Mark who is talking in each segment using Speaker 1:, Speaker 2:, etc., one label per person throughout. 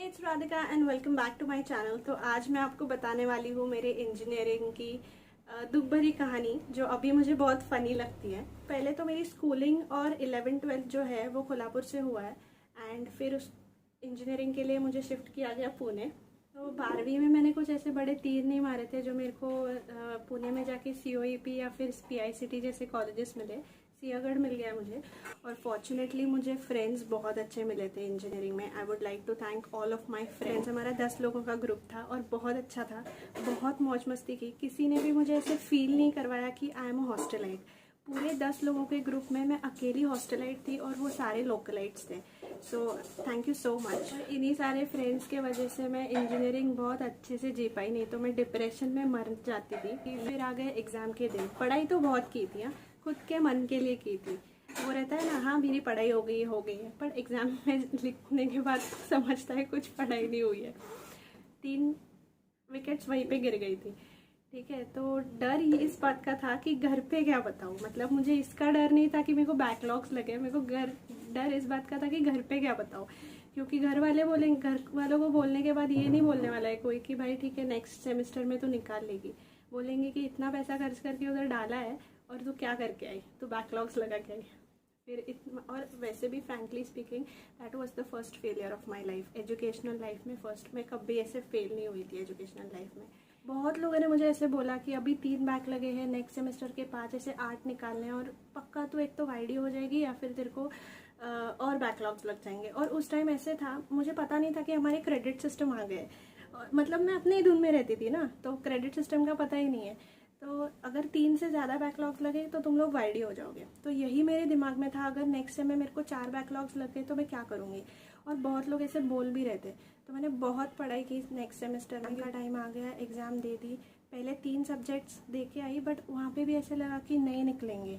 Speaker 1: It's Radhika and welcome back to my channel. तो आज मैं आपको बताने वाली हूँ मेरे इंजीनियरिंग की दुख भरी कहानी, जो अभी मुझे बहुत फ़नी लगती है। पहले तो मेरी स्कूलिंग और 11th-12th जो है वो कोल्हापुर से हुआ है, एंड फिर उस इंजीनियरिंग के लिए मुझे शिफ्ट किया गया पुणे। तो 12वीं में मैंने कुछ ऐसे बड़े तीर नहीं मारे थे जो मेरे को पुणे में जाके COEP या फिर PICT जैसे कॉलेजेस मिले। सियागढ़ मिल गया मुझे, और फॉर्चुनेटली मुझे फ्रेंड्स बहुत अच्छे मिले थे इंजीनियरिंग में। I would like to thank all of my friends. हमारा 10 लोगों का ग्रुप था और बहुत अच्छा था, बहुत मौज मस्ती की। किसी ने भी मुझे ऐसे फील नहीं करवाया कि आई एम अ हॉस्टलाइट। पूरे 10 लोगों के ग्रुप में मैं अकेली हॉस्टलाइट थी और वो सारे लोकलाइट्स थे। So thank you so much. इन्हीं सारे फ्रेंड्स के वजह से मैं इंजीनियरिंग बहुत अच्छे से जी पाई, नहीं तो मैं डिप्रेशन में मर जाती थी। फिर आ गए एग्ज़ाम के दिन। पढ़ाई तो बहुत की थी, खुद के मन के लिए की थी। वो रहता है ना, हाँ मेरी पढ़ाई हो गई है, पर एग्ज़ाम में लिखने के बाद समझता है कुछ पढ़ाई नहीं हुई है। 3 विकेट्स वहीं पे गिर गई थी। ठीक है, तो डर ही इस बात का था कि घर पे क्या बताऊँ। मतलब मुझे इसका डर नहीं था कि मेरे को बैकलॉग्स लगे, मेरे को डर इस बात का था कि घर पे क्या बताऊँ। क्योंकि घर वालों को बोलने के बाद ये नहीं बोलने वाला है कोई कि भाई ठीक है नेक्स्ट सेमेस्टर में तो निकाल लेगी। बोलेंगे कि इतना पैसा खर्च करके उधर डाला है और तू क्या करके आई, तू बैकलॉग्स लगा के आई। और वैसे भी frankly speaking that was the first failure of my life. Educational life में फर्स्ट। मैं कभी ऐसे फेल नहीं हुई थी एजुकेशनल लाइफ में। बहुत लोगों ने मुझे ऐसे बोला कि अभी 3 बैक लगे हैं, नेक्स्ट सेमेस्टर के 5 ऐसे 8 निकालने हैं और पक्का तो एक तो वाईडी हो जाएगी या फिर तेरे को और बैकलॉग्स लग जाएंगे। और उस टाइम ऐसे था, मुझे पता नहीं था कि हमारे क्रेडिट सिस्टम आ गए। मतलब मैं अपने ही धुन में रहती थी ना, तो क्रेडिट सिस्टम का पता ही नहीं है। तो अगर 3 से ज़्यादा बैकलॉग्स लगे तो तुम लोग वाईडी हो जाओगे। तो यही मेरे दिमाग में था, अगर नेक्स्ट सेम में मेरे को 4 बैकलॉग्स लग गए तो मैं क्या करूँगी। और बहुत लोग ऐसे बोल भी रहे थे। तो मैंने बहुत पढ़ाई की। नेक्स्ट सेमेस्टर में का टाइम आ गया, एग्ज़ाम दे दी। पहले 3 सब्जेक्ट्स दे के आई, बट वहाँ पे भी ऐसे लगा कि नहीं निकलेंगे।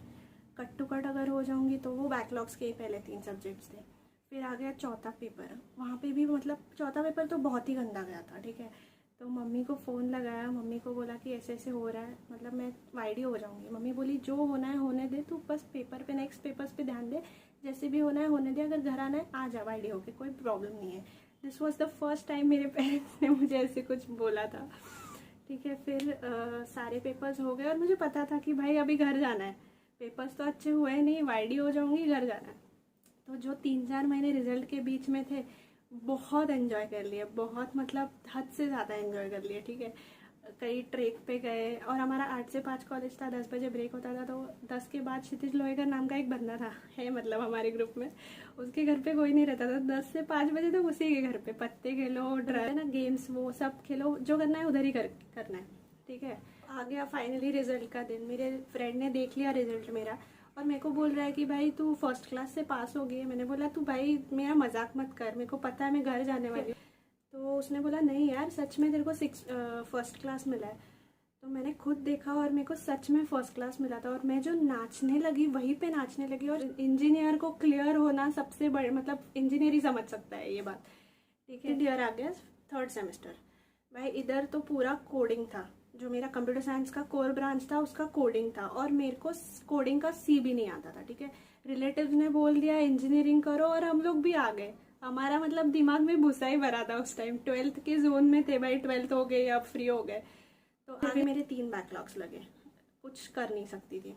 Speaker 1: कट टू कट अगर हो जाऊँगी तो वो बैकलॉग्स के ही पहले 3 सब्जेक्ट्स थे। फिर आ गया चौथा पेपर। वहाँ पे भी मतलब चौथा पेपर तो बहुत ही गंदा गया था। ठीक है, तो मम्मी को फ़ोन लगाया, मम्मी को बोला कि ऐसे ऐसे हो रहा है, मतलब मैं वाईडी हो जाऊँगी। मम्मी बोली जो होना है होने दे, तू बस पेपर पे नेक्स्ट पेपर्स पे ध्यान दे, जैसे भी होना है होने दे, अगर घर आना है आ जा वाईडी होके, कोई प्रॉब्लम नहीं है। This was the first time मेरे पेरेंट्स ने मुझे ऐसे कुछ बोला था। ठीक है, फिर सारे पेपर्स हो गए और मुझे पता था कि भाई अभी घर जाना है। पेपर्स तो अच्छे हुए नहीं, वाईडी हो जाऊँगी, घर जाना है। तो जो 3-4 महीने रिजल्ट के बीच में थे, बहुत एंजॉय कर लिए, बहुत मतलब हद से ज़्यादा एंजॉय कर लिए। ठीक है, कई ट्रेक पे गए, और हमारा 8 से 5 कॉलेज था, 10 बजे ब्रेक होता था। तो 10 के बाद क्षितिज लोहेकर नाम का एक बंदा था, है मतलब हमारे ग्रुप में, उसके घर पे कोई नहीं रहता था। 10 से 5 बजे तक उसी के घर पे पत्ते खेलो, ड्राइव ना, गेम्स वो सब खेलो, जो करना है उधर ही करना है। ठीक है, आ गया फाइनली रिजल्ट का दिन। मेरे फ्रेंड ने देख लिया रिजल्ट मेरा और मेरे को बोल रहा है कि भाई तू फर्स्ट क्लास से पास हो गई है। मैंने बोला तू भाई मेरा मजाक मत कर, मेरे को पता है मैं घर जाने वाली हूँ। तो उसने बोला नहीं यार सच में तेरे को फर्स्ट क्लास मिला है। तो मैंने खुद देखा और मेरे को सच में फर्स्ट क्लास मिला था, और मैं जो नाचने लगी वहीं पे नाचने लगी। और इंजीनियर को क्लियर होना सबसे बड़े, मतलब इंजीनियर ही समझ सकता है ये बात। ठीक है, ईयर आ गया 3rd सेमेस्टर। भाई इधर तो पूरा कोडिंग था। जो मेरा कंप्यूटर साइंस का कोर ब्रांच था उसका कोडिंग था, और मेरे को कोडिंग का C भी नहीं आता था। ठीक है, रिलेटिव्स ने बोल दिया इंजीनियरिंग करो और हम लोग भी आ गए। हमारा मतलब दिमाग में भूसा ही भरा था उस टाइम। 12th के जोन में थे भाई, 12th हो गए, अब फ्री हो गए। तो आगे मेरे 3 बैकलॉग्स लगे, कुछ कर नहीं सकती थी।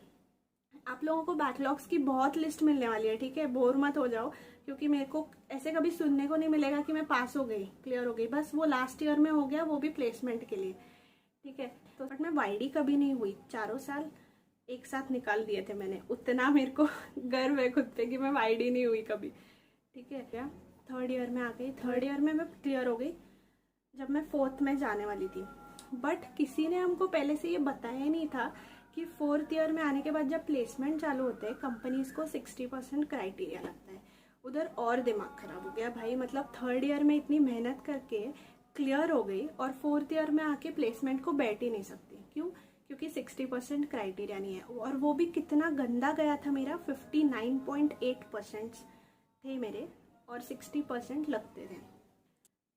Speaker 1: आप लोगों को बैकलॉग्स की बहुत लिस्ट मिलने वाली है। ठीक है, बोर मत हो जाओ, क्योंकि मेरे को ऐसे कभी सुनने को नहीं मिलेगा कि मैं पास हो गई, क्लियर हो गई। बस वो लास्ट ईयर में हो गया, वो भी प्लेसमेंट के लिए। ठीक है, तो बट मैं वाईडी कभी नहीं हुई। 4 साल एक साथ निकाल दिए थे मैंने। उतना मेरे को गर्व है खुद पे कि मैं वाईडी नहीं हुई कभी। ठीक है, क्या 3rd ईयर में आ गई। 3rd ईयर में मैं क्लियर हो गई जब मैं 4th में जाने वाली थी। बट किसी ने हमको पहले से ये बताया ही नहीं था कि 4th ईयर में आने के बाद जब प्लेसमेंट चालू होते हैं कंपनीज को 60% क्राइटेरिया लगता है। उधर और दिमाग खराब हो गया भाई। मतलब 3rd ईयर में इतनी मेहनत करके क्लियर हो गई और 4th ईयर में आके प्लेसमेंट को बैठ ही नहीं सकती। क्यों? क्योंकि 60% क्राइटेरिया नहीं है। और वो भी कितना गंदा गया था मेरा, 59.8% थे मेरे और 60% लगते थे।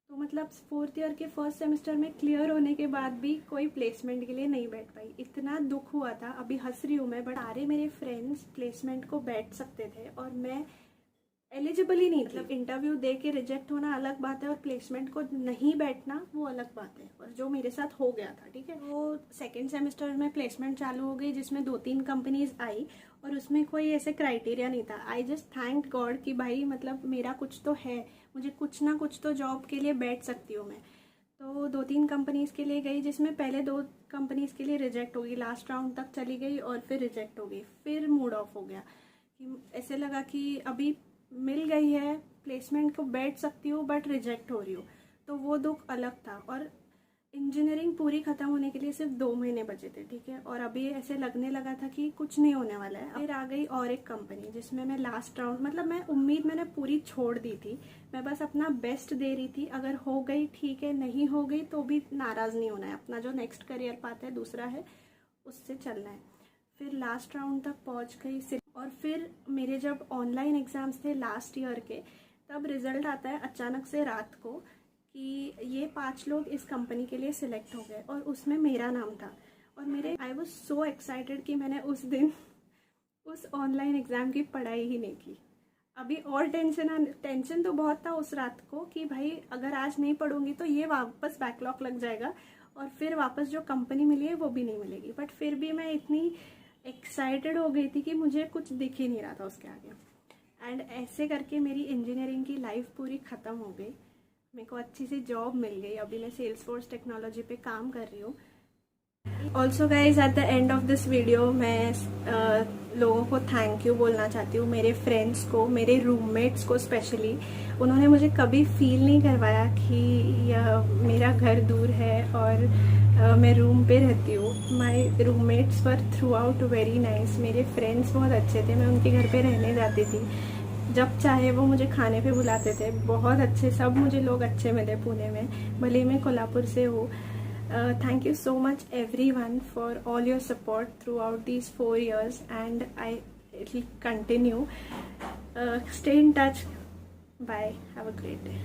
Speaker 1: तो मतलब 4th ईयर के 1st सेमेस्टर में क्लियर होने के बाद भी कोई प्लेसमेंट के लिए नहीं बैठ पाई। इतना दुख हुआ था। अभी हंस रही हूँ मैं, बट सारे मेरे फ्रेंड्स प्लेसमेंट को बैठ सकते थे और मैं एलिजिबल ही नहीं थी। मतलब इंटरव्यू दे के रिजेक्ट होना अलग बात है और प्लेसमेंट को नहीं बैठना वो अलग बात है, और जो मेरे साथ हो गया था, ठीक है। वो सेकेंड सेमेस्टर में प्लेसमेंट चालू हो गई जिसमें 2-3 कंपनीज आई और उसमें कोई ऐसे क्राइटेरिया नहीं था। आई जस्ट थैंक गॉड कि भाई मतलब मेरा कुछ तो है, मुझे कुछ ना कुछ तो जॉब के लिए बैठ सकती हूँ मैं। तो 2-3 कंपनीज़ के लिए गई जिसमें पहले 2 कंपनीज़ के लिए रिजेक्ट हो गई, लास्ट राउंड तक चली गई और फिर रिजेक्ट हो गई। फिर मूड ऑफ हो गया कि ऐसे लगा कि अभी मिल गई है, प्लेसमेंट को बैठ सकती हूँ बट रिजेक्ट हो रही हूँ, तो वो दुख अलग था। और इंजीनियरिंग पूरी ख़त्म होने के लिए सिर्फ 2 महीने बचे थे, ठीक है। और अभी ऐसे लगने लगा था कि कुछ नहीं होने वाला है। फिर आ गई और एक कंपनी जिसमें मैं लास्ट राउंड, मतलब मैं उम्मीद मैंने पूरी छोड़ दी थी, मैं बस अपना बेस्ट दे रही थी। अगर हो गई ठीक है, नहीं हो गई तो भी नाराज़ नहीं होना है, अपना जो नेक्स्ट करियर पाथ है दूसरा है उससे चलना है। फिर लास्ट राउंड तक पहुंच गई और फिर मेरे जब ऑनलाइन एग्ज़ाम्स थे लास्ट ईयर के, तब रिज़ल्ट आता है अचानक से रात को कि ये 5 लोग इस कंपनी के लिए सिलेक्ट हो गए और उसमें मेरा नाम था। और मेरे आई वॉज सो एक्साइटेड कि मैंने उस दिन उस ऑनलाइन एग्ज़ाम की पढ़ाई ही नहीं की। अभी और टेंशन तो बहुत था उस रात को कि भाई अगर आज नहीं पढ़ूंगी तो ये वापस बैकलॉग लग जाएगा और फिर वापस जो कंपनी मिली है वो भी नहीं मिलेगी। बट फिर भी मैं इतनी एक्साइटेड हो गई थी कि मुझे कुछ दिख ही नहीं रहा था उसके आगे। एंड ऐसे करके मेरी इंजीनियरिंग की लाइफ पूरी ख़त्म हो गई। मेरे को अच्छी सी जॉब मिल गई, अभी मैं सेल्सफोर्स टेक्नोलॉजी पे काम कर रही हूँ। Also guys at the end of this video मैं लोगों को थैंक यू बोलना चाहती हूँ, मेरे फ्रेंड्स को, मेरे रूममेट्स को स्पेशली। उन्होंने मुझे कभी फील नहीं करवाया कि मेरा घर दूर है और मैं रूम पे रहती हूँ। My roommates were through out very nice. मेरे फ्रेंड्स बहुत अच्छे थे, मैं उनके घर पे रहने जाती थी, जब चाहे वो मुझे खाने पे बुलाते थे। बहुत अच्छे, सब मुझे लोग अच्छे मिले पुणे में, भले मैं कोल्हापुर से हूँ। Thank you so much everyone for all your support throughout these 4 years, and it will continue. Stay in touch. Bye. Have a great day.